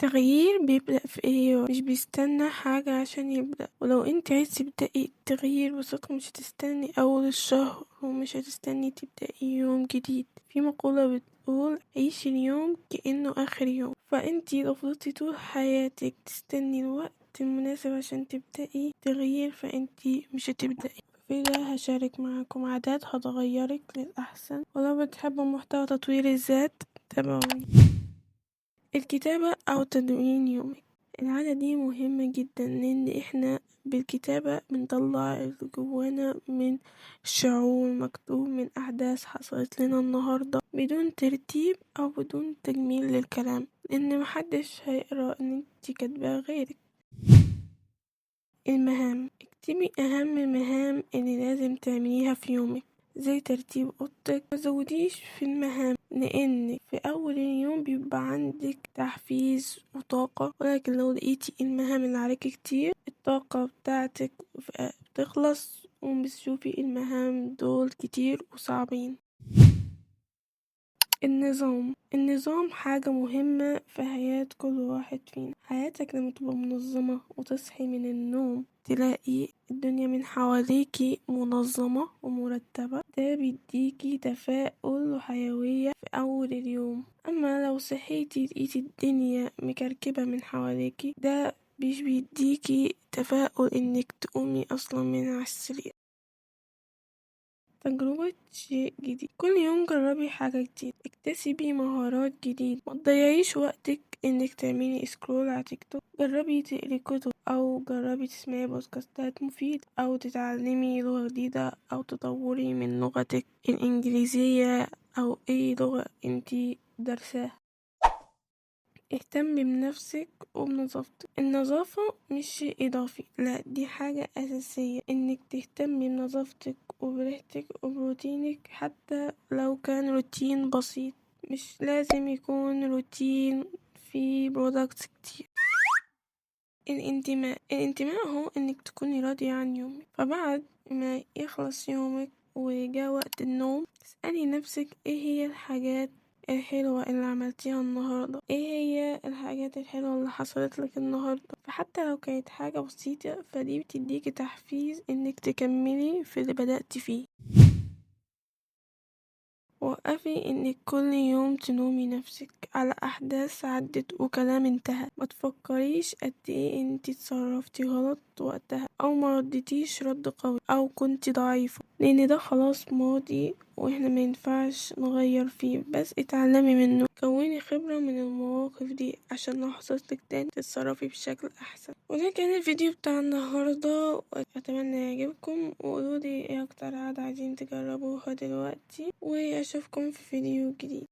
التغيير بيبدأ في ايه، مش بيستنى حاجة عشان يبدأ. ولو انت عايز تبدأي التغيير بصدق مش هتستني أول الشهر، ومش هتستني تبدأي يوم جديد. في مقولة بتقول عيش اليوم كأنه آخر يوم. فانتي لو فضلتي طول حياتك تستني الوقت المناسب عشان تبدأي تغيير، فانتي مش هتبدأي. في ده هشارك معاكم عادات هتغيرك للأحسن. ولو بتحبوا محتوى تطوير الذات تابعوني. الكتابة أو تدوين يومك، العادة دي مهمة جدا، لأن احنا بالكتابة بنطلع اللي جوانا من شعور مكتوب، من أحداث حصلت لنا النهاردة، بدون ترتيب أو بدون تجميل للكلام، لأن محدش هيقرأ ان انتي كاتباه غيرك. المهام، اكتبي أهم المهام اللي لازم تعمليها في يومك، زي ترتيب اوضتك. متزوديش في المهام، لان في اول اليوم بيبقى عندك تحفيز وطاقة، ولكن لو لقيتي المهام اللي عليك كتير الطاقة بتاعتك بتخلص وبتشوفي المهام دول كتير وصعبين. النظام حاجة مهمة في حياة كل واحد فينا. حياتك لما تبقى منظمة وتصحي من النوم تلاقي الدنيا من حواليكي منظمة ومرتبة، ده بيديكي تفاؤل وحيوية في أول اليوم. أما لو صحيتي لقيتي الدنيا مكركبة من حواليكي، ده مش بيديكي تفاؤل انك تقومي اصلا من على السرير. تجربة شيء جديد، كل يوم جربي حاجة جديدة، اكتسبي مهارات جديدة، ما تضيعيش وقتك انك تعملي سكرول على تيك توك. جربي تقري كتب، او جربي تسمعي بودكاستات مفيدة، او تتعلمي لغة جديدة، او تطوري من لغتك الانجليزية او اي لغة انتي درساها. اهتمي بنفسك وبنظافتك. النظافة مش شيء إضافي، لا دي حاجة أساسية، إنك تهتمي بنظافتك وبريحتك وبروتينك، حتى لو كان روتين بسيط، مش لازم يكون روتين فيه برودكتس كتير. الانتماء هو إنك تكوني راضية عن يومك، فبعد ما يخلص يومك وجاء وقت النوم اسألي نفسك ايه هي الحاجات الحلوة اللي عملتيها النهاردة، ايه هي الحاجات الحلوة اللي حصلت لك النهاردة. فحتى لو كانت حاجة بسيطة فدي بتديكي تحفيز انك تكملي في اللي بدأتي فيه. وقفي انك كل يوم تلومي نفسك على احداث عدت وكلام انتهى. ما تفكريش قد ايه انتي اتصرفتي غلط وقتها، او ما ردتيش رد قوي، او كنتي ضعيفة، لان ده خلاص ماضي واحنا ما ينفعش نغير فيه، بس اتعلمي منه، كوني خبرة من المواقف دي عشان لو حصلت تاني تتصرفي بشكل احسن. وده كان الفيديو بتاع النهاردة، اتمنى يعجبكم، وقولولي ايه اكتر عادة عايزين تجربوها دلوقتي، واشوفكم في فيديو جديد.